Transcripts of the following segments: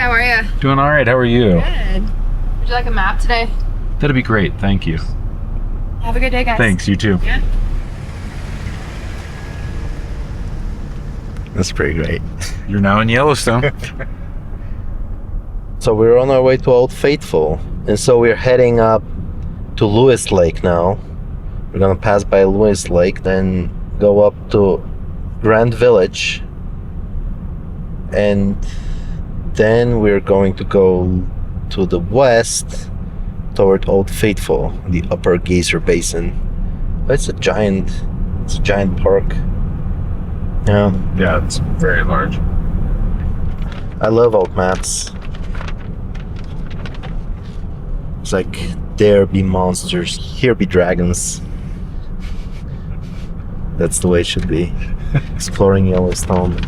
how are you? Doing all right. How are you? Good. Would you like a map today? That'd be great. Thank you. Have a good day, guys. Thanks. You too. Yeah. That's pretty great. You're now in Yellowstone. So we're on our way to Old Faithful, and so we're heading up to Lewis Lake now. We're gonna pass by Lewis Lake, then go up to Grand Village, and then we're going to go to the west toward Old Faithful, the Upper Geyser Basin. It's a giant park. Yeah, it's very large. I love old maps. It's like, there be monsters, here be dragons. That's the way it should be. Exploring Yellowstone.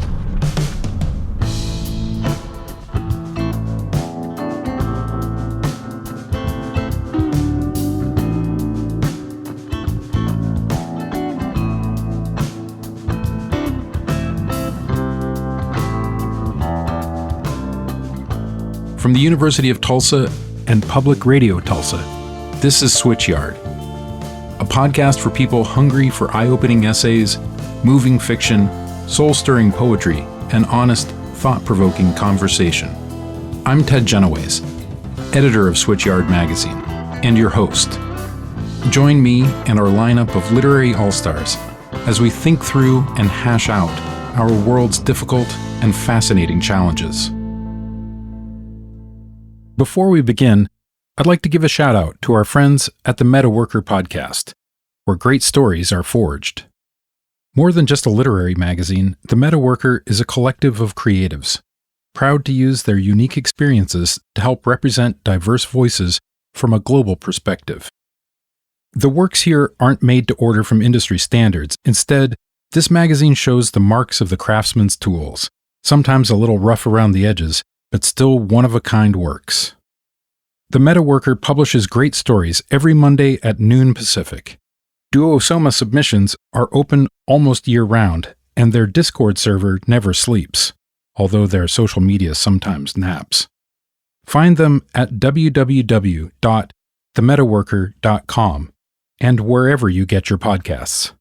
From the University of Tulsa and Public Radio Tulsa, this is Switchyard, a podcast for people hungry for eye-opening essays, moving fiction, soul-stirring poetry, and honest, thought-provoking conversation. I'm Ted Genoways, editor of Switchyard magazine, and your host. Join me and our lineup of literary all-stars as we think through and hash out our world's difficult and fascinating challenges. Before we begin, I'd like to give a shout out to our friends at the Metaworker podcast, where great stories are forged. More than just a literary magazine, the Metaworker is a collective of creatives, proud to use their unique experiences to help represent diverse voices from a global perspective. The works here aren't made to order from industry standards. Instead, this magazine shows the marks of the craftsman's tools, sometimes a little rough around the edges, but still one-of-a-kind works. The Metaworker publishes great stories every Monday at noon Pacific. Duosoma submissions are open almost year-round, and their Discord server never sleeps, although their social media sometimes naps. Find them at www.themetaworker.com and wherever you get your podcasts.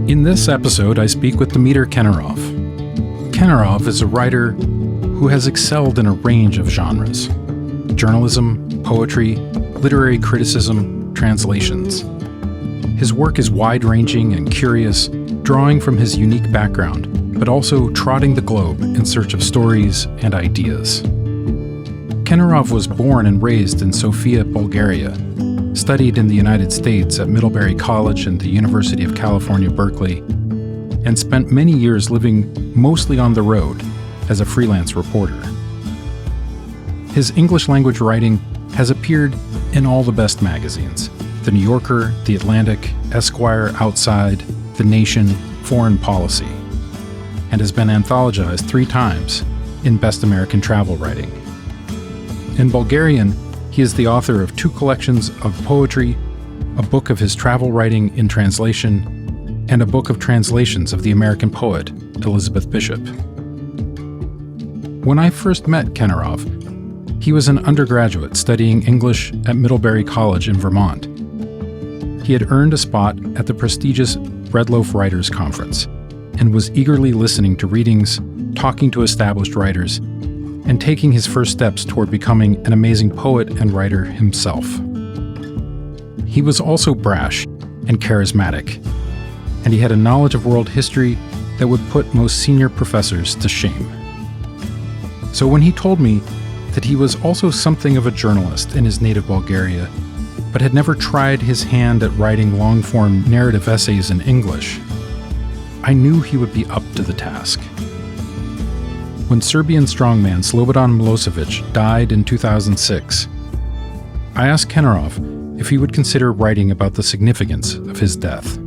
In this episode, I speak with Dimiter Kenarov. Kenarov is a writer who has excelled in a range of genres: journalism, poetry, literary criticism, translations. His work is wide-ranging and curious, drawing from his unique background, but also trotting the globe in search of stories and ideas. Kenarov was born and raised in Sofia, Bulgaria, studied in the United States at Middlebury College and the University of California, Berkeley, and spent many years living mostly on the road as a freelance reporter. His English-language writing has appeared in all the best magazines: The New Yorker, The Atlantic, Esquire, Outside, The Nation, Foreign Policy, and has been anthologized 3 times in Best American Travel Writing. In Bulgarian, he is the author of 2 collections of poetry, a book of his travel writing in translation, and a book of translations of the American poet Elizabeth Bishop. When I first met Kenarov, he was an undergraduate studying English at Middlebury College in Vermont. He had earned a spot at the prestigious Red Loaf Writers Conference and was eagerly listening to readings, talking to established writers, and taking his first steps toward becoming an amazing poet and writer himself. He was also brash and charismatic, and he had a knowledge of world history that would put most senior professors to shame. So when he told me that he was also something of a journalist in his native Bulgaria, but had never tried his hand at writing long-form narrative essays in English, I knew he would be up to the task. When Serbian strongman Slobodan Milosevic died in 2006, I asked Kenarov if he would consider writing about the significance of his death.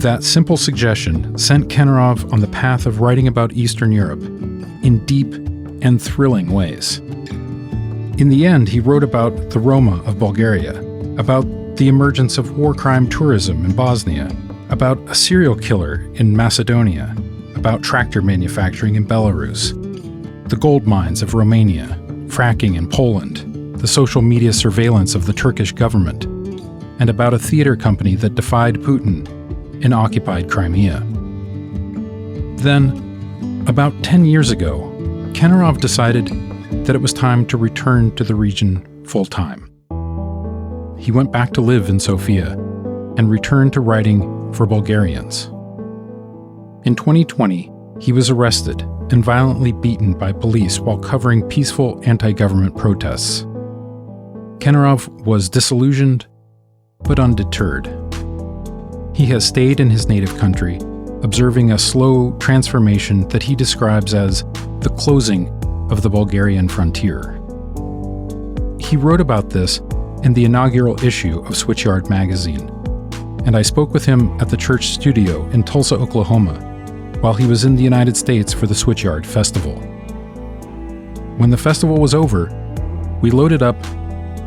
That simple suggestion sent Kenarov on the path of writing about Eastern Europe in deep and thrilling ways. In the end, he wrote about the Roma of Bulgaria, about the emergence of war crime tourism in Bosnia, about a serial killer in Macedonia, about tractor manufacturing in Belarus, the gold mines of Romania, fracking in Poland, the social media surveillance of the Turkish government, and about a theater company that defied Putin in occupied Crimea. Then, about 10 years ago, Kenarov decided that it was time to return to the region full-time. He went back to live in Sofia and returned to writing for Bulgarians. In 2020, he was arrested and violently beaten by police while covering peaceful anti-government protests. Kenarov was disillusioned, but undeterred. He has stayed in his native country, observing a slow transformation that he describes as the closing of the Bulgarian frontier. He wrote about this in the inaugural issue of Switchyard magazine, and I spoke with him at the church studio in Tulsa, Oklahoma, while he was in the United States for the Switchyard Festival. When the festival was over, we loaded up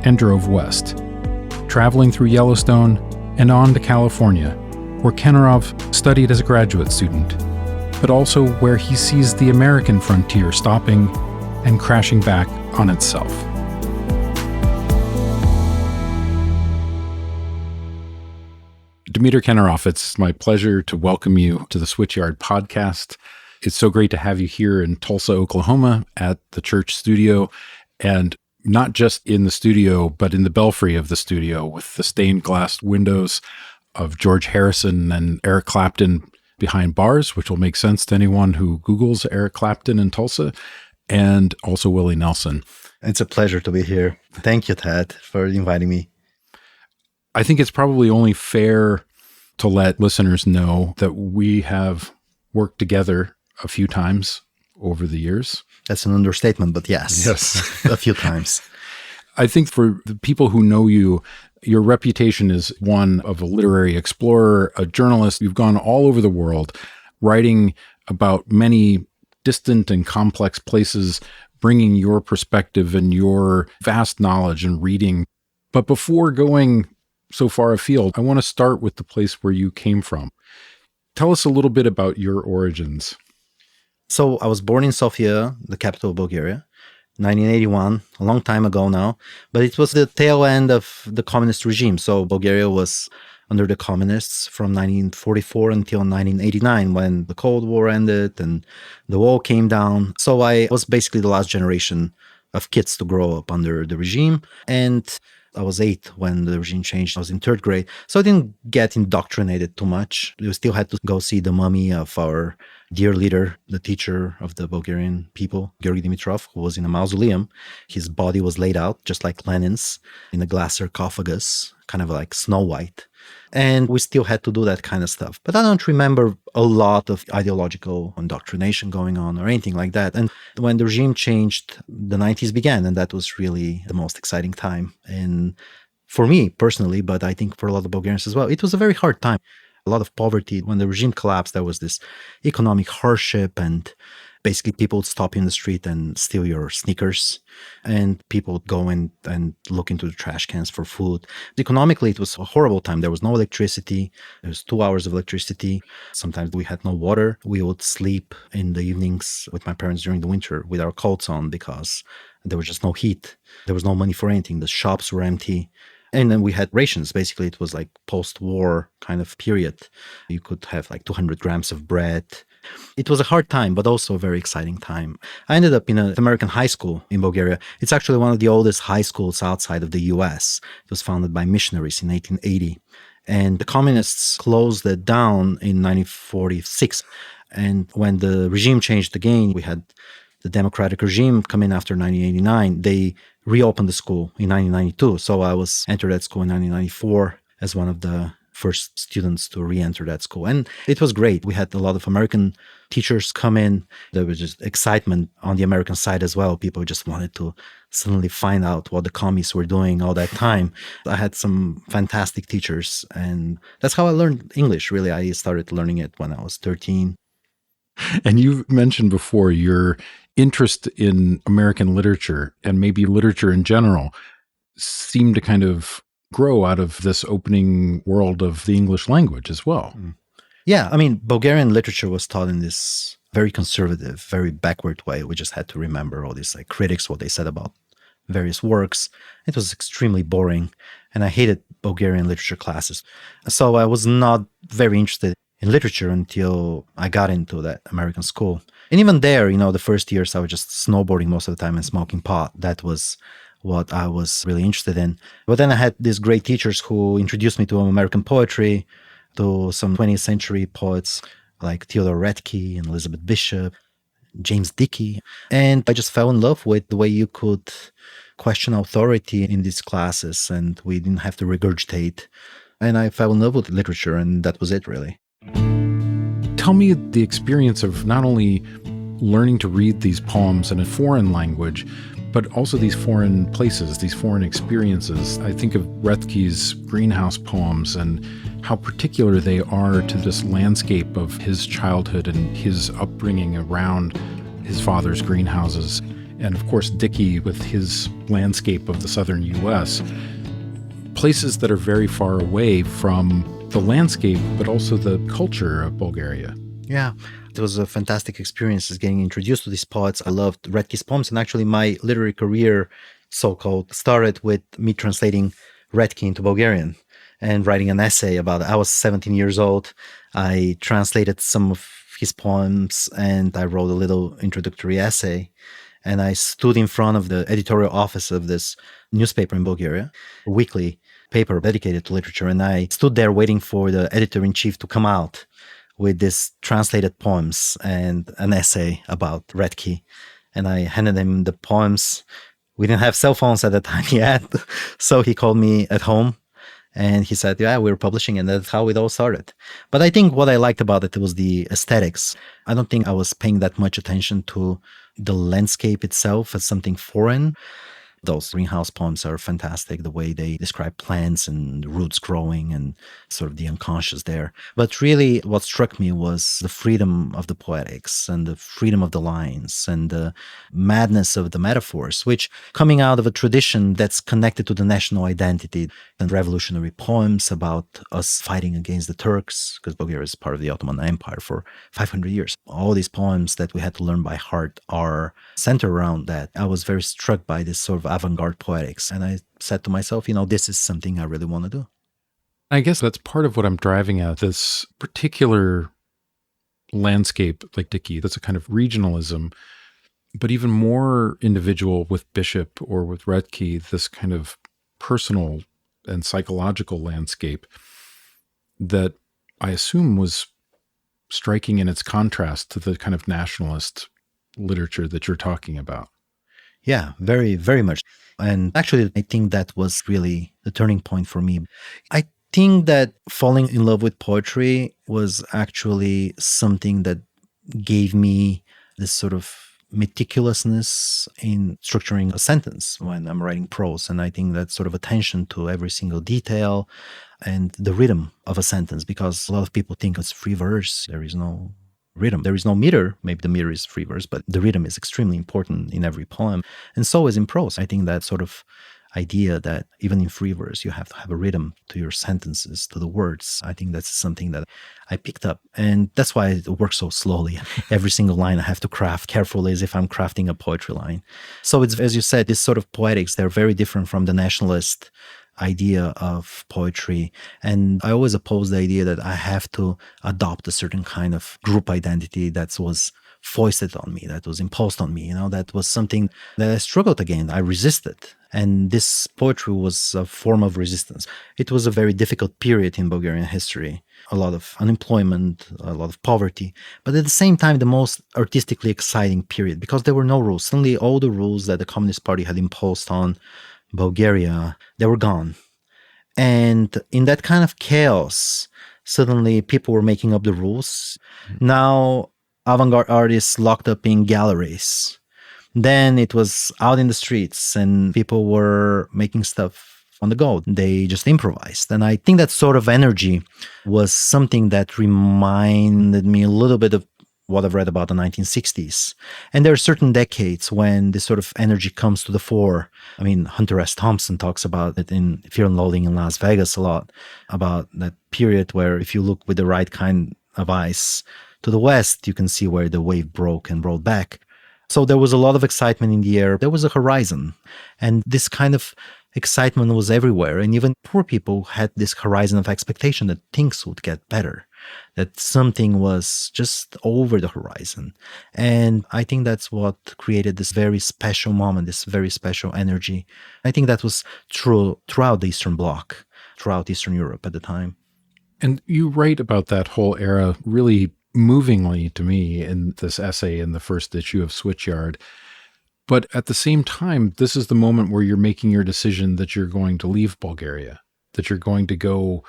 and drove west, traveling through Yellowstone and on to California, where Kenarov studied as a graduate student, but also where he sees the American frontier stopping and crashing back on itself. Dimiter Kenarov, it's my pleasure to welcome you to the Switchyard podcast. It's so great to have you here in Tulsa, Oklahoma at the church studio, and not just in the studio, but in the belfry of the studio with the stained glass windows of George Harrison and Eric Clapton behind bars, which will make sense to anyone who Googles Eric Clapton in Tulsa, and also Willie Nelson. It's a pleasure to be here. Thank you, Ted, for inviting me. I think it's probably only fair to let listeners know that we have worked together a few times over the years. That's an understatement, but yes. Yes. A few times. I think for the people who know you, your reputation is one of a literary explorer, a journalist. You've gone all over the world writing about many distant and complex places, bringing your perspective and your vast knowledge and reading. But before going so far afield, I want to start with the place where you came from. Tell us a little bit about your origins. So I was born in Sofia, the capital of Bulgaria, 1981, a long time ago now, but it was the tail end of the communist regime. So Bulgaria was under the communists from 1944 until 1989 when the Cold War ended and the wall came down. So I was basically the last generation of kids to grow up under the regime. And I was 8 when the regime changed. I was in 3rd grade. So I didn't get indoctrinated too much. We still had to go see the mummy of our dear leader, the teacher of the Bulgarian people, Dimitrov, who was in a mausoleum. His body was laid out, just like Lenin's, in a glass sarcophagus, kind of like Snow White. And we still had to do that kind of stuff. But I don't remember a lot of ideological indoctrination going on or anything like that. And when the regime changed, the 90s began, and that was really the most exciting time. And for me personally, but I think for a lot of Bulgarians as well, it was a very hard time. A lot of poverty. When the regime collapsed, there was this economic hardship, and basically people would stop you in the street and steal your sneakers, and people would go in and look into the trash cans for food. Economically, it was a horrible time. There was no electricity. There was 2 hours of electricity. Sometimes we had no water. We would sleep in the evenings with my parents during the winter with our coats on because there was just no heat. There was no money for anything. The shops were empty. And then we had rations. Basically, it was like post-war kind of period. You could have like 200 grams of bread. It was a hard time, but also a very exciting time. I ended up in an American high school in Bulgaria. It's actually one of the oldest high schools outside of the US. It was founded by missionaries in 1880. And the communists closed it down in 1946. And when the regime changed again, we had the democratic regime come in after 1989. They reopened the school in 1992. So I was entered that school in 1994 as one of the first students to re-enter that school. And it was great. We had a lot of American teachers come in. There was just excitement on the American side as well. People just wanted to suddenly find out what the commies were doing all that time. I had some fantastic teachers, and that's how I learned English, really. I started learning it when I was 13. And you mentioned before your interest in American literature and maybe literature in general seemed to kind of grow out of this opening world of the English language as well. Yeah, I mean, Bulgarian literature was taught in this very conservative, very backward way. We just had to remember all these like critics, what they said about various works. It was extremely boring, and I hated Bulgarian literature classes. So I was not very interested in literature until I got into that American school. And even there, the first years I was just snowboarding most of the time and smoking pot. That was what I was really interested in. But then I had these great teachers who introduced me to American poetry, to some 20th century poets like Theodore Redke and Elizabeth Bishop, James Dickey. And I just fell in love with the way you could question authority in these classes, and we didn't have to regurgitate. And I fell in love with literature, and that was it, really. Tell me the experience of not only learning to read these poems in a foreign language, but also these foreign places, these foreign experiences. I think of Redke's greenhouse poems and how particular they are to this landscape of his childhood and his upbringing around his father's greenhouses. And of course, Dickey with his landscape of the southern U.S. Places that are very far away from the landscape, but also the culture of Bulgaria. Yeah, it was a fantastic experience getting introduced to these poets. I loved Redke's poems, and actually my literary career, so-called, started with me translating Redke into Bulgarian and writing an essay about it. I was 17 years old. I translated some of his poems, and I wrote a little introductory essay. And I stood in front of the editorial office of this newspaper in Bulgaria, a weekly paper dedicated to literature. And I stood there waiting for the editor-in-chief to come out with these translated poems and an essay about Redke. And I handed him the poems. We didn't have cell phones at the time yet. So he called me at home and he said, yeah, we're publishing. And that's how it all started. But I think what I liked about it was the aesthetics. I don't think I was paying that much attention to the landscape itself as something foreign. Those greenhouse poems are fantastic, the way they describe plants and roots growing and sort of the unconscious there. But really what struck me was the freedom of the poetics and the freedom of the lines and the madness of the metaphors, which coming out of a tradition that's connected to the national identity and revolutionary poems about us fighting against the Turks, because Bulgaria is part of the Ottoman Empire for 500 years. All these poems that we had to learn by heart are centered around that. I was very struck by this sort of avant-garde poetics. And I said to myself, this is something I really want to do. I guess that's part of what I'm driving at, this particular landscape like Dickey, that's a kind of regionalism, but even more individual with Bishop or with Redke, this kind of personal and psychological landscape that I assume was striking in its contrast to the kind of nationalist literature that you're talking about. Yeah, very, very much. And actually, I think that was really the turning point for me. I think that falling in love with poetry was actually something that gave me this sort of meticulousness in structuring a sentence when I'm writing prose. And I think that sort of attention to every single detail and the rhythm of a sentence, because a lot of people think it's free verse. There is no rhythm. There is no meter. Maybe the meter is free verse, but the rhythm is extremely important in every poem. And so is in prose. I think that sort of idea that even in free verse, you have to have a rhythm to your sentences, to the words. I think that's something that I picked up. And that's why it works so slowly. Every single line I have to craft carefully as if I'm crafting a poetry line. So it's, as you said, this sort of poetics, they're very different from the nationalist idea of poetry. And I always oppose the idea that I have to adopt a certain kind of group identity that was foisted on me, that was imposed on me. That was something that I struggled against. I resisted. And this poetry was a form of resistance. It was a very difficult period in Bulgarian history. A lot of unemployment, a lot of poverty, but at the same time, the most artistically exciting period, because there were no rules. Suddenly, all the rules that the Communist Party had imposed on Bulgaria, they were gone. And in that kind of chaos, suddenly people were making up the rules. Now, avant-garde artists locked up in galleries. Then it was out in the streets and people were making stuff on the go. They just improvised. And I think that sort of energy was something that reminded me a little bit of what I've read about the 1960s. And there are certain decades when this sort of energy comes to the fore. I mean, Hunter S. Thompson talks about it in Fear and Loathing in Las Vegas a lot, about that period where if you look with the right kind of ice to the west, you can see where the wave broke and rolled back. So there was a lot of excitement in the air. There was a horizon. And this kind of excitement was everywhere. And even poor people had this horizon of expectation that things would get better, that something was just over the horizon. And I think that's what created this very special moment, this very special energy. I think that was true throughout the Eastern Bloc, throughout Eastern Europe at the time. And you write about that whole era really movingly to me in this essay in the first issue of Switchyard. But at the same time, this is the moment where you're making your decision that you're going to leave Bulgaria, that you're going to go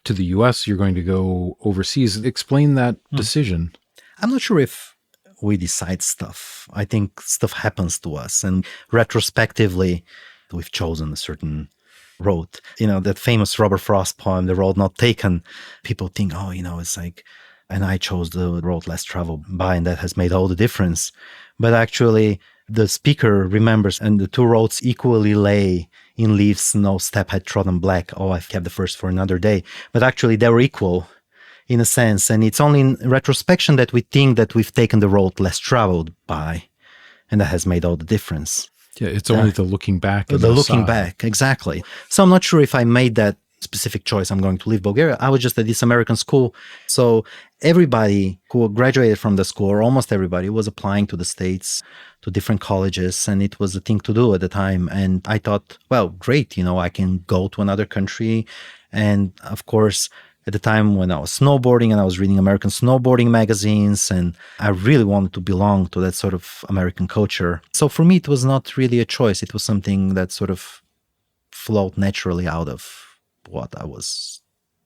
to the US, you're going to go overseas. Explain that decision. I'm not sure if we decide stuff. I think stuff happens to us. And retrospectively, we've chosen a certain road. That famous Robert Frost poem, The Road Not Taken, people think, it's like, and I chose the road less traveled by, and that has made all the difference. But actually, the speaker remembers, and the two roads equally lay in leaves, no step had trodden black. Oh, I've kept the first for another day. But actually, they were equal in a sense. And it's only in retrospection that we think that we've taken the road less traveled by. And that has made all the difference. Yeah, it's only the looking back. The looking back, exactly. So I'm not sure if I made that specific choice, I'm going to leave Bulgaria. I was just at this American school. So everybody who graduated from the school, or almost everybody, was applying to the States, to different colleges, and it was a thing to do at the time. And I thought, well, great, I can go to another country. And of course, at the time when I was snowboarding and I was reading American snowboarding magazines, and I really wanted to belong to that sort of American culture. So for me, it was not really a choice. It was something that sort of flowed naturally out of what I was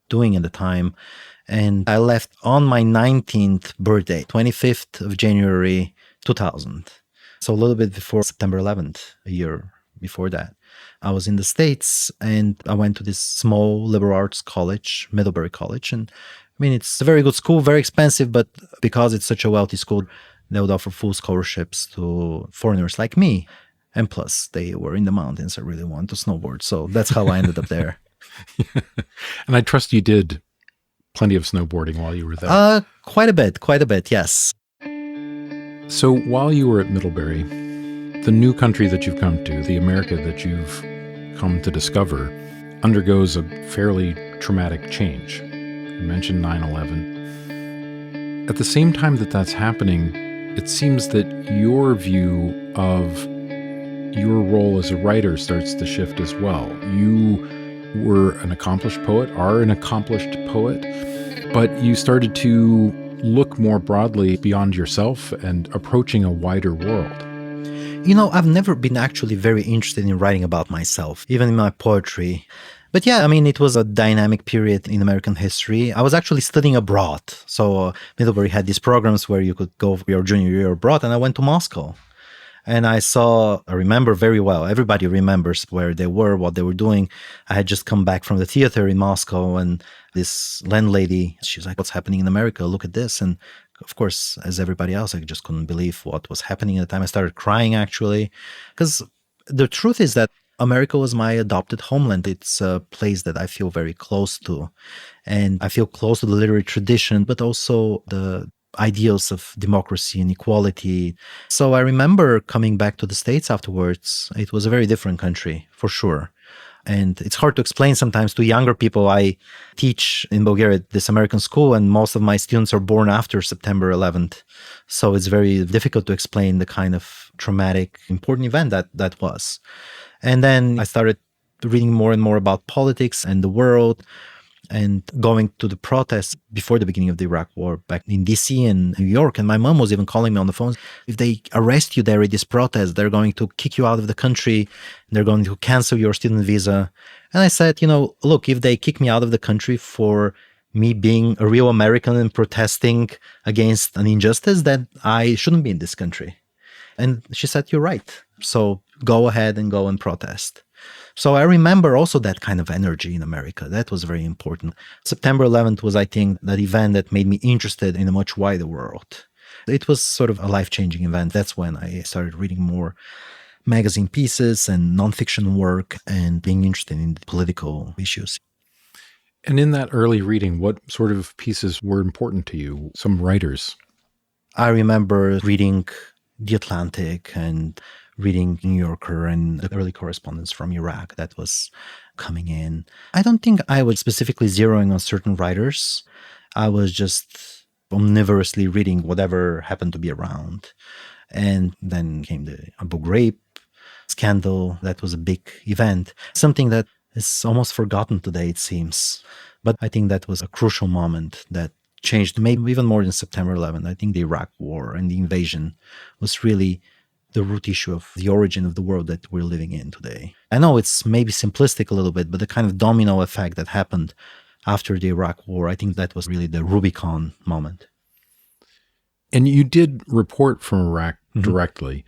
doing at the time. And I left on my 19th birthday, 25th of January, 2000. So a little bit before September 11th, a year before that. I was in the States and I went to this small liberal arts college, Middlebury College. And it's a very good school, very expensive, but because it's such a wealthy school, they would offer full scholarships to foreigners like me. And plus, they were in the mountains. I really wanted to snowboard. So that's how I ended up there. And I trust you did plenty of snowboarding while you were there. Quite a bit, yes. So while you were at Middlebury, the new country that you've come to, the America that you've come to discover, undergoes a fairly traumatic change. You mentioned 9/11. At the same time that that's happening, it seems that your view of your role as a writer starts to shift as well. You were an accomplished poet, are an accomplished poet, but you started to look more broadly beyond yourself and approaching a wider world. I've never been actually very interested in writing about myself, even in my poetry. But yeah, it was a dynamic period in American history. I was actually studying abroad. So Middlebury had these programs where you could go for your junior year abroad, and I went to Moscow. And I remember very well, everybody remembers where they were, what they were doing. I had just come back from the theater in Moscow, and this landlady, she's like, what's happening in America? Look at this. And of course, as everybody else, I just couldn't believe what was happening at the time. I started crying, actually, because the truth is that America was my adopted homeland. It's a place that I feel very close to. And I feel close to the literary tradition, but also the ideals of democracy and equality. So I remember coming back to the States afterwards. It was a very different country, for sure. And it's hard to explain sometimes to younger people. I teach in Bulgaria at this American school, and most of my students are born after September 11th. So it's very difficult to explain the kind of traumatic, important event that was. And then I started reading more and more about politics and the world, and going to the protests before the beginning of the Iraq War back in DC and New York. And my mom was even calling me on the phone. If they arrest you there at this protest, they're going to kick you out of the country. They're going to cancel your student visa. And I said, look, if they kick me out of the country for me being a real American and protesting against an injustice, then I shouldn't be in this country. And she said, you're right. So go ahead and go and protest. So I remember also that kind of energy in America. That was very important. September 11th was, I think, that event that made me interested in a much wider world. It was sort of a life-changing event. That's when I started reading more magazine pieces and nonfiction work and being interested in political issues. And in that early reading, what sort of pieces were important to you? Some writers. I remember reading The Atlantic and reading New Yorker and the early correspondence from Iraq that was coming in. I don't think I was specifically zeroing on certain writers. I was just omnivorously reading whatever happened to be around. And then came the Abu Ghraib scandal. That was a big event, something that is almost forgotten today, it seems. But I think that was a crucial moment that changed maybe even more than September 11th. I think the Iraq War and the invasion was really the root issue of the origin of the world that we're living in today. I know it's maybe simplistic a little bit, but the kind of domino effect that happened after the Iraq War, I think that was really the Rubicon moment. And you did report from Iraq directly,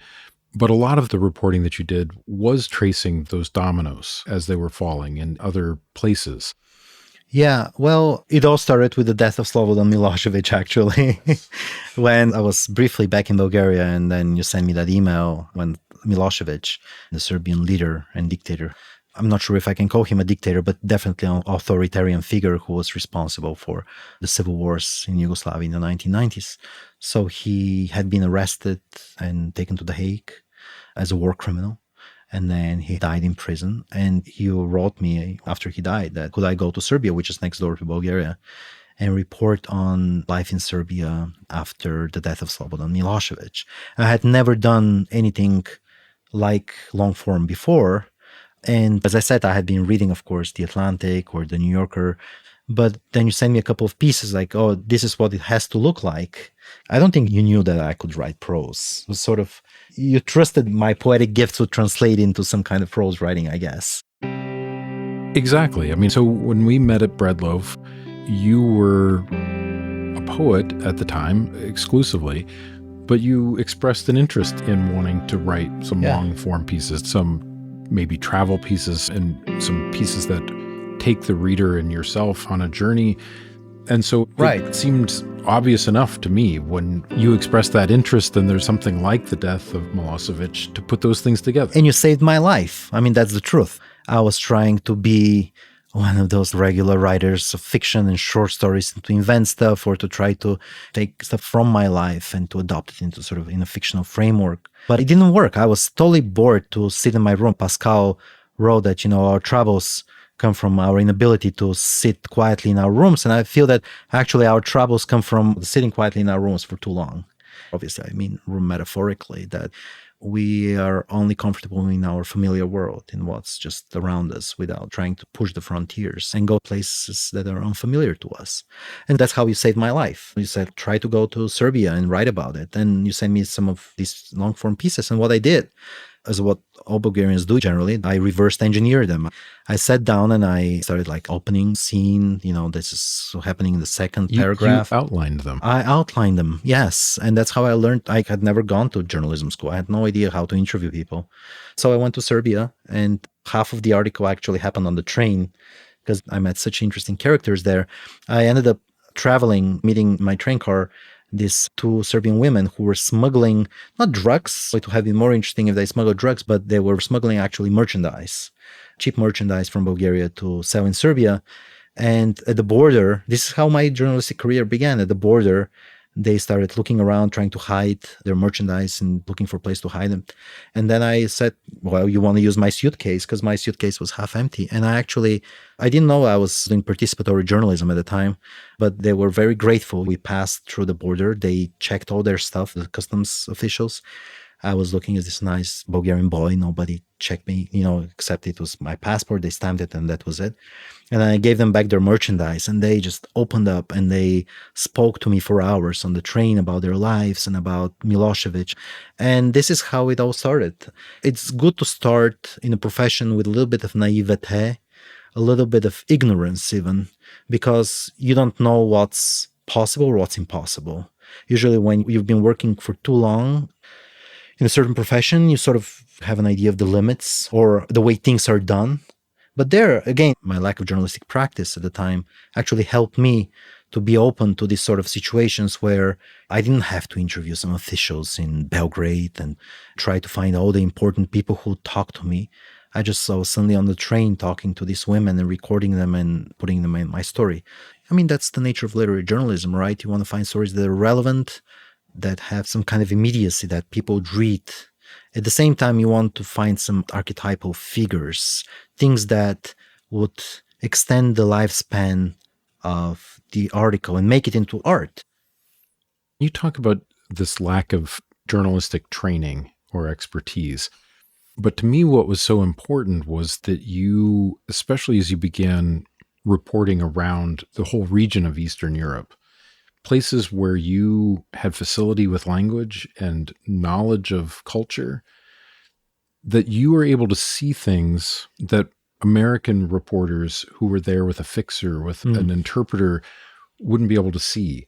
but a lot of the reporting that you did was tracing those dominoes as they were falling in other places. Yeah, well, it all started with the death of Slobodan Milosevic, actually, when I was briefly back in Bulgaria, and then you sent me that email when Milosevic, the Serbian leader and dictator, I'm not sure if I can call him a dictator, but definitely an authoritarian figure who was responsible for the civil wars in Yugoslavia in the 1990s. So he had been arrested and taken to The Hague as a war criminal. And then he died in prison. And he wrote me after he died that could I go to Serbia, which is next door to Bulgaria, and report on life in Serbia after the death of Slobodan Milosevic. I had never done anything like long form before. And as I said, I had been reading, of course, The Atlantic or The New Yorker. But then you send me a couple of pieces like, oh, this is what it has to look like. I don't think you knew that I could write prose. It was sort of, you trusted my poetic gifts would translate into some kind of prose writing, I guess. Exactly. I mean, so when we met at Breadloaf, you were a poet at the time exclusively, but you expressed an interest in wanting to write some long form pieces, some maybe travel pieces, and some pieces that take the reader and yourself on a journey. And so it seemed obvious enough to me when you expressed that interest and there's something like the death of Milosevic to put those things together. And you saved my life. I mean, that's the truth. I was trying to be one of those regular writers of fiction and short stories and to invent stuff or to try to take stuff from my life and to adopt it into sort of in a fictional framework. But it didn't work. I was totally bored to sit in my room. Pascal wrote that, our troubles come from our inability to sit quietly in our rooms. And I feel that actually our troubles come from sitting quietly in our rooms for too long. Obviously, I mean room metaphorically, that we are only comfortable in our familiar world, in what's just around us, without trying to push the frontiers and go places that are unfamiliar to us. And that's how you saved my life. You said, try to go to Serbia and write about it. And you sent me some of these long form pieces. And what I did, as what all Bulgarians do generally, I reversed engineered them. I sat down and I started opening scene, this is happening in the second paragraph. You outlined them. I outlined them, yes. And that's how I learned. I had never gone to journalism school. I had no idea how to interview people. So I went to Serbia, and half of the article actually happened on the train because I met such interesting characters there. I ended up traveling, meeting in my train car these two Serbian women who were smuggling, not drugs, it would have been more interesting if they smuggled drugs, but they were smuggling actually merchandise, cheap merchandise from Bulgaria to sell in Serbia. And at the border, this is how my journalistic career began. At the border, they started looking around, trying to hide their merchandise and looking for a place to hide them. And then I said, well, you want to use my suitcase? Because my suitcase was half empty. And I didn't know I was doing participatory journalism at the time, but they were very grateful. We passed through the border. They checked all their stuff, the customs officials. I was looking at this nice Bulgarian boy. Nobody checked me, except it was my passport. They stamped it and that was it. And I gave them back their merchandise and they just opened up and they spoke to me for hours on the train about their lives and about Milosevic. And this is how it all started. It's good to start in a profession with a little bit of naivete, a little bit of ignorance even, because you don't know what's possible or what's impossible. Usually when you've been working for too long in a certain profession, you sort of have an idea of the limits or the way things are done. But there, again, my lack of journalistic practice at the time actually helped me to be open to these sort of situations where I didn't have to interview some officials in Belgrade and try to find all the important people who talk to me. I just saw suddenly on the train talking to these women and recording them and putting them in my story. I mean, that's the nature of literary journalism, right? You want to find stories that are relevant, that have some kind of immediacy that people would read. At the same time, you want to find some archetypal figures, things that would extend the lifespan of the article and make it into art. You talk about this lack of journalistic training or expertise. But to me, what was so important was that you, especially as you began reporting around the whole region of Eastern Europe, places where you had facility with language and knowledge of culture, that you were able to see things that American reporters who were there with a fixer, with an interpreter, wouldn't be able to see.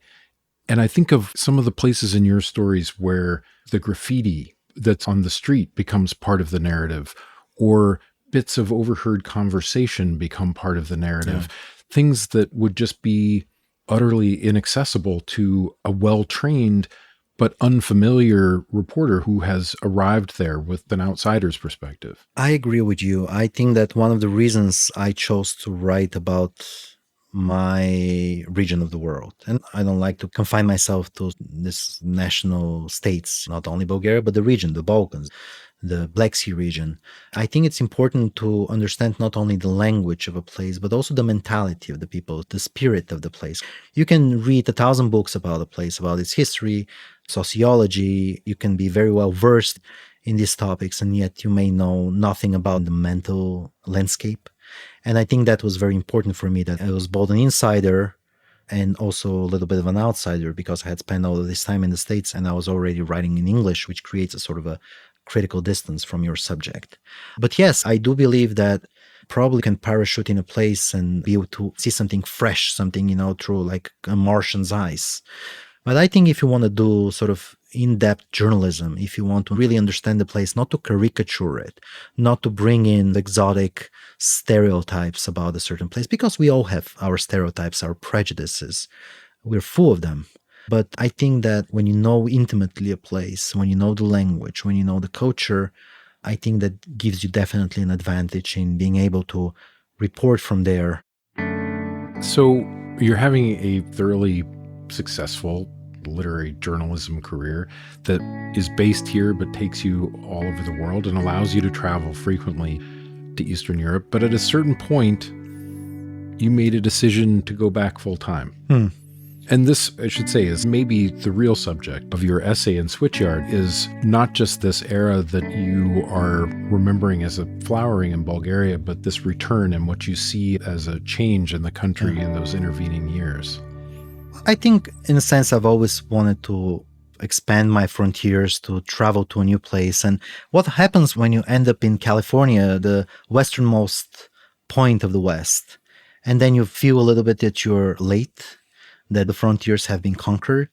And I think of some of the places in your stories where the graffiti that's on the street becomes part of the narrative, or bits of overheard conversation become part of the narrative. Yeah. Things that would just be utterly inaccessible to a well-trained but unfamiliar reporter who has arrived there with an outsider's perspective. I agree with you. I think that one of the reasons I chose to write about my region of the world, and I don't like to confine myself to this national states, not only Bulgaria, but the region, the Balkans, the Black Sea region. I think it's important to understand not only the language of a place, but also the mentality of the people, the spirit of the place. You can read 1,000 books about a place, about its history, sociology. You can be very well versed in these topics, and yet you may know nothing about the mental landscape. And I think that was very important for me, that I was both an insider and also a little bit of an outsider, because I had spent all of this time in the States and I was already writing in English, which creates a sort of a critical distance from your subject. But yes, I do believe that probably can parachute in a place and be able to see something fresh, something, through like a Martian's eyes. But I think if you want to do sort of in-depth journalism, if you want to really understand the place, not to caricature it, not to bring in exotic stereotypes about a certain place, because we all have our stereotypes, our prejudices. We're full of them. But I think that when you know intimately a place, when you know the language, when you know the culture, I think that gives you definitely an advantage in being able to report from there. So you're having a thoroughly successful literary journalism career that is based here but takes you all over the world and allows you to travel frequently to Eastern Europe. But at a certain point, you made a decision to go back full time. And this, I should say, is maybe the real subject of your essay in Switchyard, is not just this era that you are remembering as a flowering in Bulgaria, but this return and what you see as a change in the country in those intervening years. I think, in a sense, I've always wanted to expand my frontiers, to travel to a new place. And what happens when you end up in California, the westernmost point of the West, and then you feel a little bit that you're late, that the frontiers have been conquered,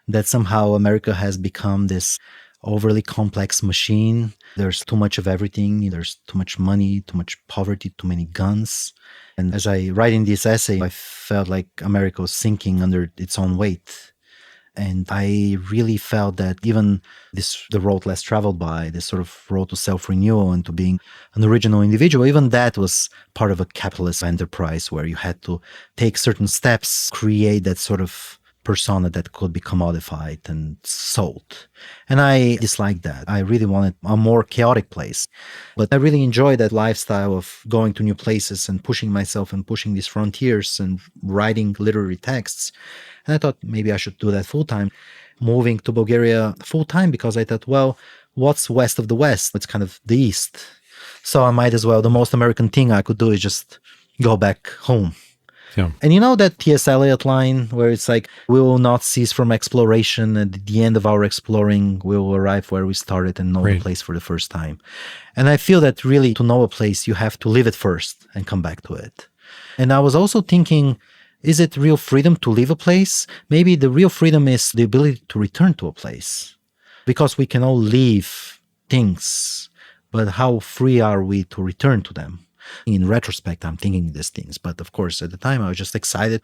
that somehow America has become this overly complex machine. There's too much of everything. There's too much money, too much poverty, too many guns. And as I write in this essay, I felt like America was sinking under its own weight. And I really felt that even the road less traveled by, this sort of road to self-renewal and to being an original individual, even that was part of a capitalist enterprise where you had to take certain steps, create that sort of persona that could be commodified and sold. And I disliked that. I really wanted a more chaotic place. But I really enjoyed that lifestyle of going to new places and pushing myself and pushing these frontiers and writing literary texts. And I thought maybe I should do that full-time. Moving to Bulgaria full-time because I thought, well, what's west of the West? It's kind of the East. So I might as well, the most American thing I could do is just go back home. Yeah. And you know that T.S. Eliot line where it's like, we will not cease from exploration. At the end of our exploring, we will arrive where we started and know the place for the first time. And I feel that really to know a place, you have to live it first and come back to it. And I was also thinking, is it real freedom to leave a place? Maybe the real freedom is the ability to return to a place. Because we can all leave things, but how free are we to return to them? In retrospect, I'm thinking these things. But of course, at the time, I was just excited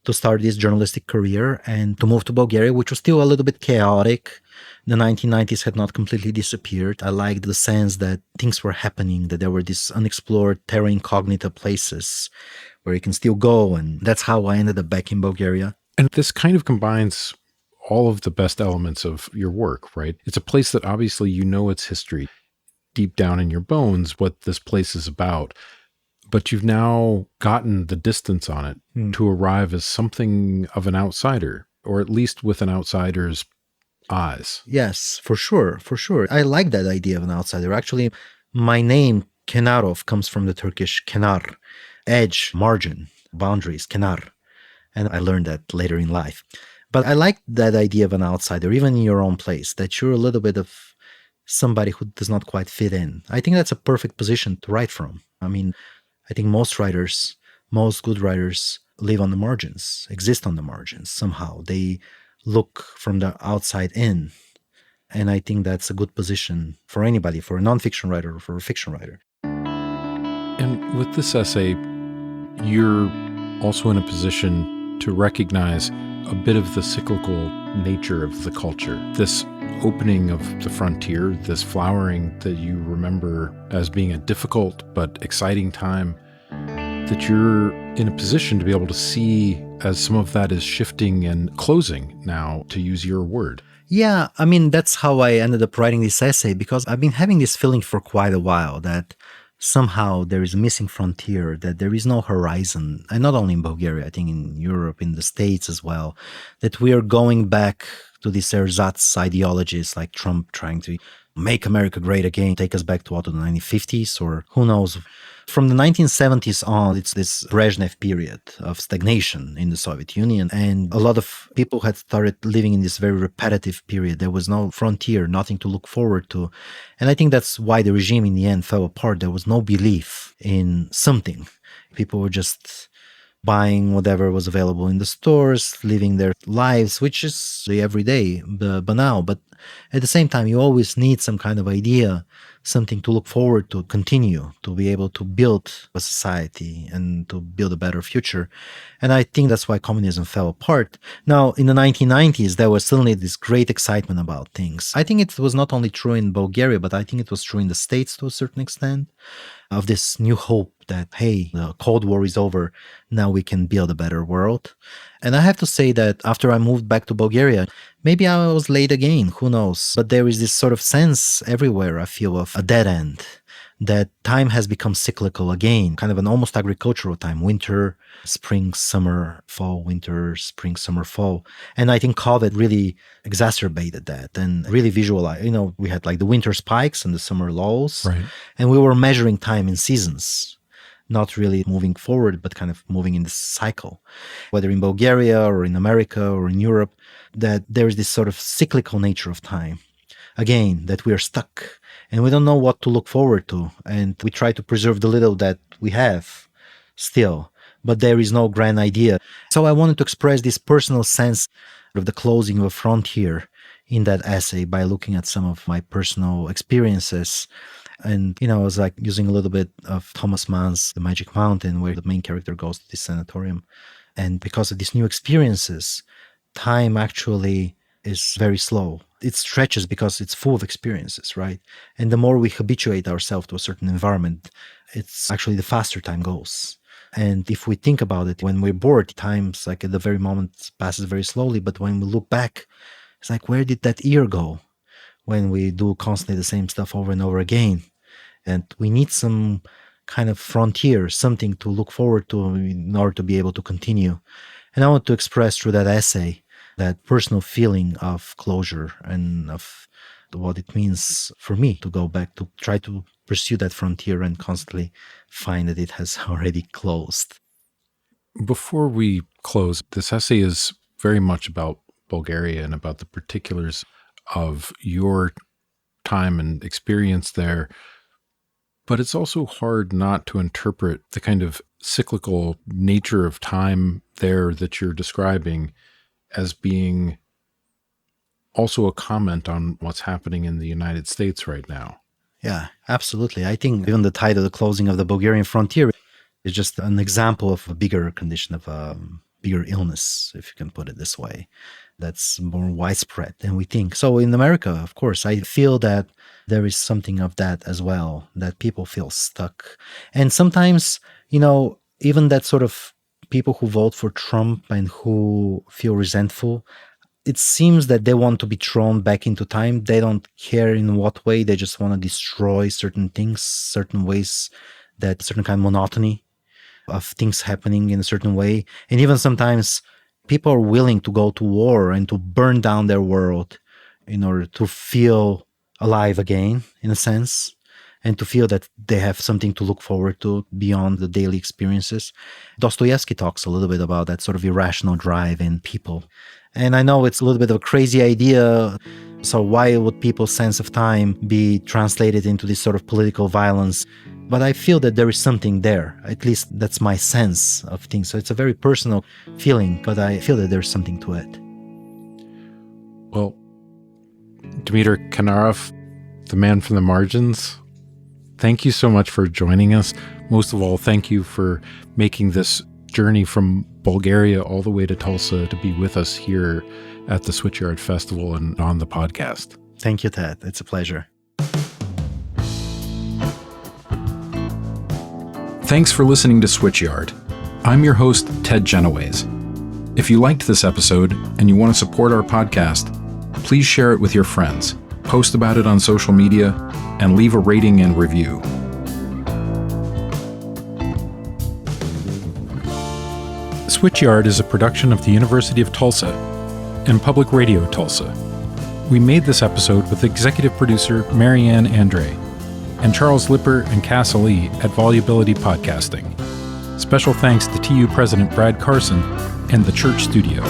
to start this journalistic career and to move to Bulgaria, which was still a little bit chaotic. The 1990s had not completely disappeared. I liked the sense that things were happening, that there were these unexplored terra incognita places where you can still go. And that's how I ended up back in Bulgaria. And this kind of combines all of the best elements of your work, right? It's a place that obviously you know its history deep down in your bones, what this place is about, but you've now gotten the distance on it to arrive as something of an outsider, or at least with an outsider's eyes. Yes, for sure, for sure. I like that idea of an outsider. Actually, my name, Kenarov, comes from the Turkish kenar, edge, margin, boundaries, kenar. And I learned that later in life. But I like that idea of an outsider, even in your own place, that you're a little bit of somebody who does not quite fit in. I think that's a perfect position to write from. I mean, I think most writers, most good writers live on the margins, exist on the margins somehow. They look from the outside in. And I think that's a good position for anybody, for a nonfiction writer or for a fiction writer. And with this essay, you're also in a position to recognize a bit of the cyclical nature of the culture. This opening of the frontier, this flowering that you remember as being a difficult but exciting time, that you're in a position to be able to see as some of that is shifting and closing now, to use your word. Yeah, I mean, that's how I ended up writing this essay, because I've been having this feeling for quite a while that somehow there is a missing frontier, that there is no horizon, and not only in Bulgaria, I think in Europe, in the States as well, that we are going back to these ersatz ideologies like Trump trying to make America great again, take us back to the 1950s, or who knows. From the 1970s on, it's this Brezhnev period of stagnation in the Soviet Union. And a lot of people had started living in this very repetitive period. There was no frontier, nothing to look forward to. And I think that's why the regime in the end fell apart. There was no belief in something. People were just buying whatever was available in the stores, living their lives, which is the everyday banal. But at the same time, you always need some kind of idea, something to look forward to, continue, to be able to build a society and to build a better future. And I think that's why communism fell apart. Now, in the 1990s, there was suddenly this great excitement about things. I think it was not only true in Bulgaria, but I think it was true in the States to a certain extent, of this new hope that, hey, the Cold War is over, now we can build a better world. And I have to say that after I moved back to Bulgaria, maybe I was late again, who knows? But there is this sort of sense everywhere, I feel, of a dead end, that time has become cyclical again, kind of an almost agricultural time, winter, spring, summer, fall, winter, spring, summer, fall. And I think COVID really exacerbated that and really visualized, we had like the winter spikes and the summer lulls, Right. And we were measuring time in seasons, not really moving forward, but kind of moving in this cycle, whether in Bulgaria or in America or in Europe, that there is this sort of cyclical nature of time. Again, that we are stuck and we don't know what to look forward to. And we try to preserve the little that we have still, but there is no grand idea. So I wanted to express this personal sense of the closing of a frontier in that essay by looking at some of my personal experiences. And, I was like using a little bit of Thomas Mann's The Magic Mountain, where the main character goes to this sanatorium. And because of these new experiences, time actually is very slow. It stretches because it's full of experiences, right? And the more we habituate ourselves to a certain environment, it's actually the faster time goes. And if we think about it, when we're bored, time's like at the very moment passes very slowly. But when we look back, it's like, where did that year go? When we do constantly the same stuff over and over again. And we need some kind of frontier, something to look forward to in order to be able to continue. And I want to express through that essay that personal feeling of closure and of what it means for me to go back to try to pursue that frontier and constantly find that it has already closed. Before we close, this essay is very much about Bulgaria and about the particulars of your time and experience there. But it's also hard not to interpret the kind of cyclical nature of time there that you're describing as being also a comment on what's happening in the United States right now. Yeah, absolutely. I think even the title, The Closing of the Bulgarian Frontier, is just an example of a bigger condition, of a bigger illness, if you can put it this way, that's more widespread than we think. So in America, of course, I feel that there is something of that as well, that people feel stuck. And sometimes, even that sort of people who vote for Trump and who feel resentful, it seems that they want to be thrown back into time. They don't care in what way. They just want to destroy certain things, certain ways, that certain kind of monotony of things happening in a certain way. And even sometimes people are willing to go to war and to burn down their world in order to feel alive again, in a sense, and to feel that they have something to look forward to beyond the daily experiences. Dostoevsky talks a little bit about that sort of irrational drive in people. And I know it's a little bit of a crazy idea. So why would people's sense of time be translated into this sort of political violence? But I feel that there is something there. At least that's my sense of things. So it's a very personal feeling, but I feel that there's something to it. Well, Dimiter Kenarov, the man from the margins, thank you so much for joining us. Most of all, thank you for making this journey from Bulgaria all the way to Tulsa to be with us here at the Switchyard Festival and on the podcast. Thank you, Ted. It's a pleasure. Thanks for listening to Switchyard. I'm your host, Ted Genoways. If you liked this episode and you want to support our podcast, please share it with your friends, post about it on social media, and leave a rating and review. Switchyard is a production of the University of Tulsa and Public Radio Tulsa. We made this episode with executive producer Marianne Andre and Charles Lipper and Cass Ali at Volubility Podcasting. Special thanks to TU President Brad Carson and the Church Studio.